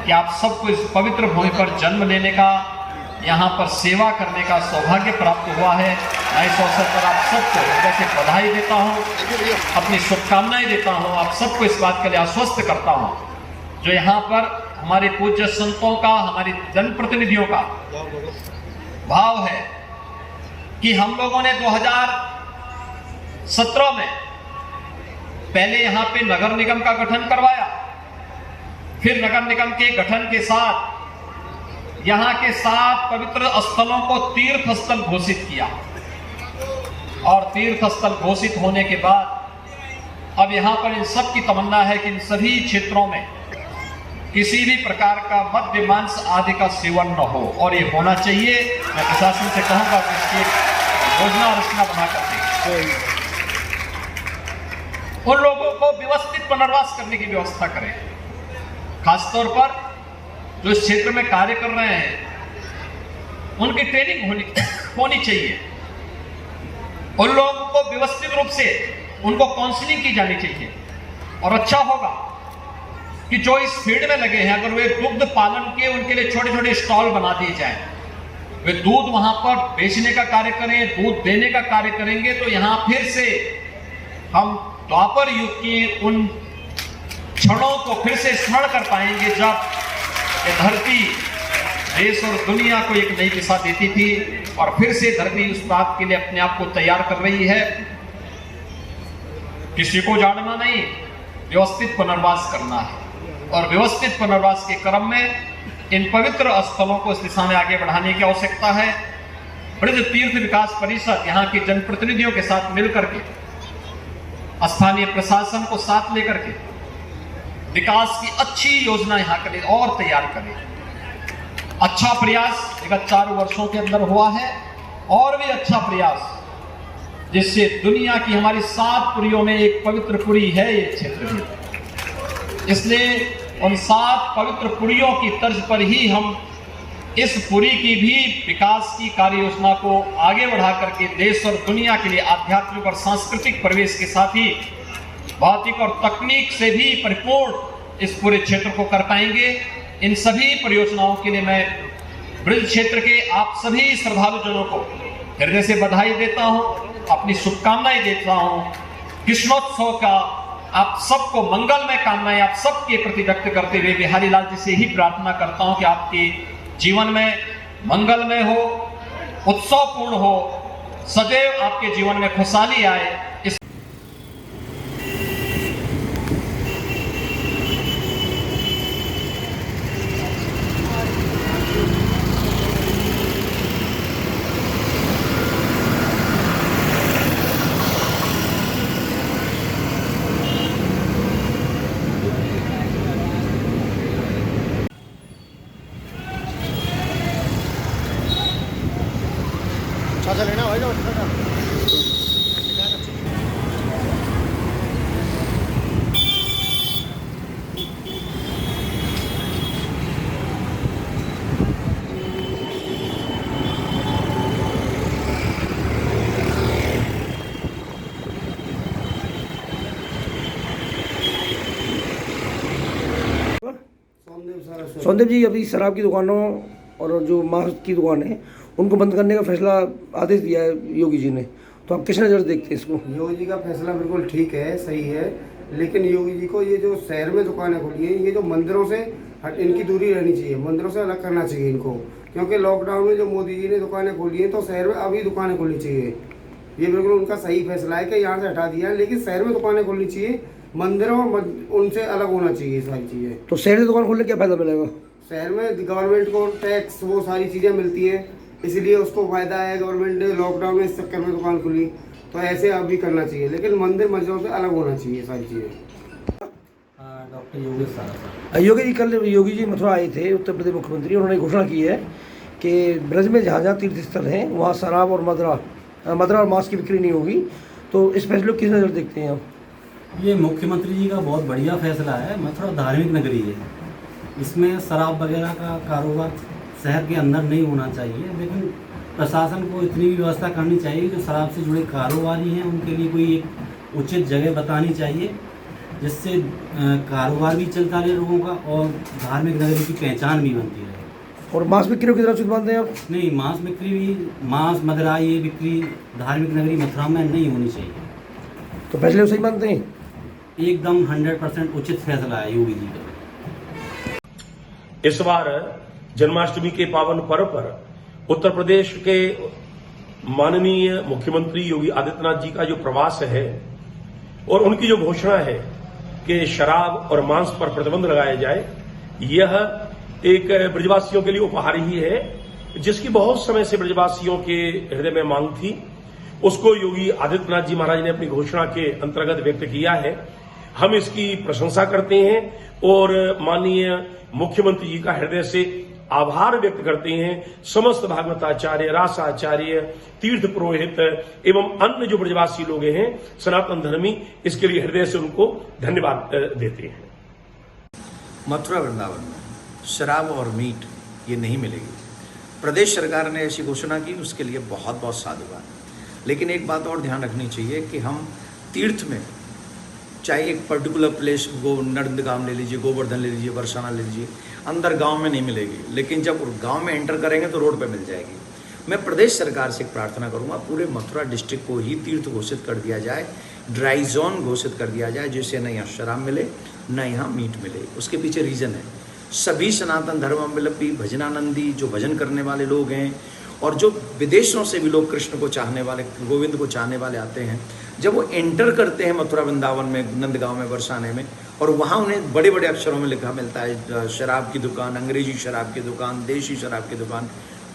कि आप सबको इस पवित्र भूमि पर जन्म लेने का, यहाँ पर सेवा करने का सौभाग्य प्राप्त हुआ है। मैं इस अवसर पर आप सबको हृदय से बधाई देता हूँ, अपनी शुभकामनाएं देता हूँ। आप सबको इस बात के लिए आश्वस्त करता हूँ जो यहाँ पर हमारे पूज्य संतों का, हमारे जनप्रतिनिधियों का भाव है कि हम लोगों ने 2017 में पहले यहाँ पे नगर निगम का गठन करवाया, फिर नगर निगम के गठन के साथ यहाँ के 7 पवित्र स्थलों को तीर्थ स्थल घोषित किया और तीर्थ स्थल घोषित होने के बाद अब यहाँ पर इन सब की तमन्ना है कि इन सभी क्षेत्रों में किसी भी प्रकार का मद्य मांस आदि का सेवन न हो, और ये होना चाहिए। मैं प्रशासन से कहूँगा कि इसकी योजना रचना बना करके उन लोगों को व्यवस्थित पुनर्वास करने की व्यवस्था करें। खासतौर पर जो इस क्षेत्र में कार्य कर रहे हैं उनकी ट्रेनिंग होनी चाहिए। उन लोगों को व्यवस्थित रूप से उनको काउंसलिंग की जानी चाहिए। और अच्छा होगा कि जो इस फील्ड में लगे हैं, अगर वे दुग्ध पालन के उनके लिए छोटे छोटे स्टॉल बना दिए जाएं, वे दूध वहां पर बेचने का कार्य करें, दूध देने का कार्य करेंगे, तो यहां फिर से हम द्वापर युग की उन क्षणों को फिर से स्मरण कर पाएंगे जब ये धरती देश और दुनिया को एक नई दिशा देती थी, और फिर से धरती उस बात के लिए अपने आप को तैयार कर रही है। किसी को जानना नहीं, व्यवस्थित पुनर्वास करना है, और व्यवस्थित पुनर्वास के क्रम में इन पवित्र स्थलों को इस दिशा में आगे बढ़ाने की आवश्यकता है। ब्रज तीर्थ विकास परिषद यहाँ के जनप्रतिनिधियों के साथ मिलकर के, स्थानीय प्रशासन को साथ लेकर के विकास की अच्छी योजना यहाँ के लिए और तैयार करें। अच्छा प्रयास विगत 4 वर्षों के अंदर हुआ है, और भी अच्छा प्रयास जिससे दुनिया की हमारी 7 पुरियों में एक पवित्र पुरी है ये क्षेत्र भी। इसलिए उन 7 पवित्र पुरियों की तर्ज पर ही हम इस पुरी की भी विकास की कार्य योजना को आगे बढ़ा करके देश और दुनिया के लिए आध्यात्मिक और सांस्कृतिक प्रवेश के साथ ही भौतिक और तकनीक से भी परिपूर्ण इस पूरे क्षेत्र को कर पाएंगे। इन सभी परियोजनाओं के लिए मैं ब्रज क्षेत्र के आप सभी श्रद्धालुजनों को हृदय से बधाई देता हूं, अपनी शुभकामनाएं देता हूं। कृष्णोत्सव का आप सबको मंगलमय कामनाएं आप सबके प्रति व्यक्त करते हुए बिहारी लाल जी से ही प्रार्थना करता हूं कि आपके जीवन में मंगलमय हो, उत्सवपूर्ण हो, सदैव आपके जीवन में खुशहाली आए। इस लेना होगा सौंदेव जी, अभी शराब की दुकानों और जो मांस की दुकान है उनको बंद करने का फैसला आदेश दिया है योगी जी ने, तो आप किस नज़र से देखते हैं इसको? योगी जी का फैसला बिल्कुल ठीक है, सही है, लेकिन योगी जी को ये जो शहर में दुकानें खोली हैं, ये जो मंदिरों से इनकी दूरी रहनी चाहिए, मंदिरों से अलग करना चाहिए इनको, क्योंकि लॉकडाउन में जो मोदी जी ने दुकानें खोली हैं तो शहर में अभी दुकानें खोलनी चाहिए। ये बिल्कुल उनका सही फैसला है कि यहाँ से हटा दिया है, लेकिन शहर में दुकानें खोलनी चाहिए, मंदिरों उनसे अलग होना चाहिए सारी चीज़ें। तो शहर में दुकान खोलने क्या फ़ायदा मिलेगा? शहर में गवर्नमेंट को टैक्स वो सारी चीज़ें मिलती है, इसलिए उसको फायदा है। गवर्नमेंट ने लॉकडाउन में इस चक्कर में दुकान खुली, तो ऐसे अभी करना चाहिए, लेकिन मंदिर मस्जिदों से अलग होना चाहिए सारी चीज़ें। डॉक्टर योगी सारा योगी जी कल योगी जी मथुरा आए थे, उत्तर प्रदेश मुख्यमंत्री, उन्होंने घोषणा की है कि ब्रज में जहाँ जहाँ तीर्थ स्थल हैं वहाँ शराब और मदरा और मांस की बिक्री नहीं होगी, तो इस फैसले को किस नज़र देखते हैं आप? ये मुख्यमंत्री जी का बहुत बढ़िया फैसला है। मथुरा धार्मिक नगरी है, इसमें शराब वगैरह का कारोबार शहर के अंदर नहीं होना चाहिए, लेकिन प्रशासन को इतनी भी व्यवस्था करनी चाहिए जो शराब से जुड़े कारोबारी हैं उनके लिए कोई एक उचित जगह बतानी चाहिए जिससे कारोबार भी चलता रहे लोगों का और धार्मिक नगरी की पहचान भी बनती रहे। और मांस बिक्री की तरफ से मानते हैं आप? नहीं, मांस बिक्री भी, मांस मदिरा ये बिक्री धार्मिक नगरी मथुरा में नहीं होनी चाहिए। तो फैसले सही मानते हैं? एकदम 100% उचित फैसला है योगी जी का। इस बार जन्माष्टमी के पावन पर्व पर उत्तर प्रदेश के माननीय मुख्यमंत्री योगी आदित्यनाथ जी का जो प्रवास है और उनकी जो घोषणा है कि शराब और मांस पर प्रतिबंध लगाया जाए, यह एक ब्रजवासियों के लिए उपहार ही है, जिसकी बहुत समय से ब्रजवासियों के हृदय में मांग थी। उसको योगी आदित्यनाथ जी महाराज ने अपनी घोषणा के अंतर्गत व्यक्त किया है। हम इसकी प्रशंसा करते हैं और माननीय मुख्यमंत्री जी का हृदय से आभार व्यक्त करते हैं। समस्त भागवताचार्य, रासाचार्य, तीर्थ पुरोहित एवं अन्य जो ब्रजवासी लोग हैं, सनातन धर्मी, इसके लिए हृदय से उनको धन्यवाद देते हैं। मथुरा वृंदावन में शराब और मीट ये नहीं मिलेगी। प्रदेश सरकार ने ऐसी घोषणा की, उसके लिए बहुत बहुत साधुवाद। लेकिन एक बात और ध्यान रखनी चाहिए कि हम तीर्थ में, चाहे एक पर्टिकुलर प्लेस नंदगांव ले लीजिए, गोवर्धन ले लीजिए, बरसाना ले लीजिए, अंदर गांव में नहीं मिलेगी, लेकिन जब गांव में एंटर करेंगे तो रोड पे मिल जाएगी। मैं प्रदेश सरकार से एक प्रार्थना करूंगा, पूरे मथुरा डिस्ट्रिक्ट को ही तीर्थ घोषित कर दिया जाए, ड्राई जोन घोषित कर दिया जाए, जिससे न यहाँ शराब मिले न यहाँ मीट मिले। उसके पीछे रीज़न है, सभी सनातन धर्मावलंबी भजनानंदी जो भजन करने वाले लोग हैं और जो विदेशों से भी लोग कृष्ण को चाहने वाले, गोविंद को चाहने वाले आते हैं, जब वो एंटर करते हैं मथुरा वृंदावन में, नंदगांव में, बरसाने में, और वहाँ उन्हें बड़े बड़े अक्षरों में लिखा मिलता है शराब की दुकान, अंग्रेजी शराब की दुकान, देशी शराब की दुकान,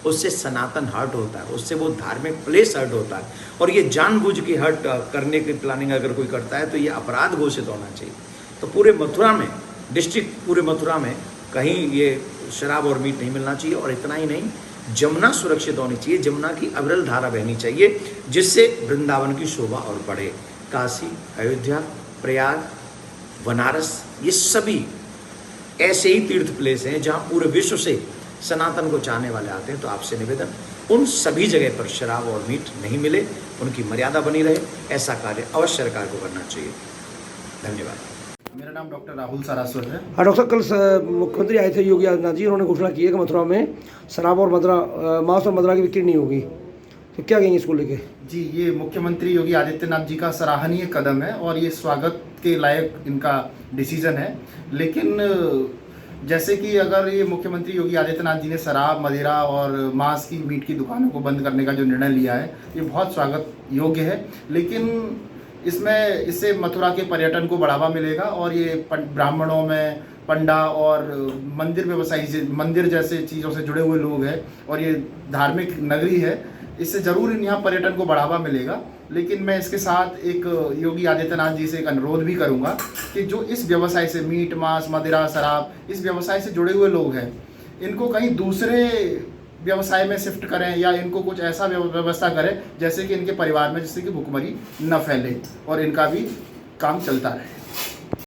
उससे सनातन हर्ट होता है, उससे वो धार्मिक प्लेस हर्ट होता है। और ये जानबूझ के हर्ट करने की प्लानिंग अगर कोई करता है तो ये अपराध घोषित होना चाहिए। तो पूरे मथुरा में, डिस्ट्रिक्ट पूरे मथुरा में कहीं ये शराब और मीट नहीं मिलना चाहिए। और इतना ही नहीं, जमुना सुरक्षित होनी चाहिए, जमुना की अविरल धारा बहनी चाहिए, जिससे वृंदावन की शोभा और बढ़े। काशी, अयोध्या, प्रयाग, बनारस, ये सभी ऐसे ही तीर्थ प्लेस हैं जहाँ पूरे विश्व से सनातन को चाहने वाले आते हैं। तो आपसे निवेदन, उन सभी जगह पर शराब और मीट नहीं मिले, उनकी मर्यादा बनी रहे, ऐसा कार्य अवश्य सरकार को करना चाहिए। धन्यवाद। मेरा नाम डॉक्टर राहुल सारास्वत है। हाँ डॉक्टर, कल मुख्यमंत्री आए थे योगी आदित्यनाथ जी, उन्होंने घोषणा की है कि मथुरा में शराब और मांस और मदिरा की बिक्री नहीं होगी। तो क्या कहेंगे इसको लेके? जी, ये मुख्यमंत्री योगी आदित्यनाथ जी का सराहनीय कदम है और ये स्वागत के लायक इनका डिसीजन है। लेकिन जैसे कि अगर ये मुख्यमंत्री योगी आदित्यनाथ जी ने शराब, मदिरा और मांस की, मीट की दुकानों को बंद करने का जो निर्णय लिया है, ये बहुत स्वागत योग्य है। लेकिन इससे मथुरा के पर्यटन को बढ़ावा मिलेगा और ये ब्राह्मणों में पंडा और मंदिर व्यवसायी, मंदिर जैसे चीज़ों से जुड़े हुए लोग हैं और ये धार्मिक नगरी है, इससे ज़रूर यहाँ पर्यटन को बढ़ावा मिलेगा। लेकिन मैं इसके साथ एक योगी आदित्यनाथ जी से एक अनुरोध भी करूँगा कि जो इस व्यवसाय से, मीट, मांस, मदिरा, शराब, इस व्यवसाय से जुड़े हुए लोग हैं, इनको कहीं दूसरे व्यवसाय में शिफ्ट करें या इनको कुछ ऐसा व्यवस्था करें जैसे कि इनके परिवार में, जिससे कि भुखमरी न फैले और इनका भी काम चलता रहे।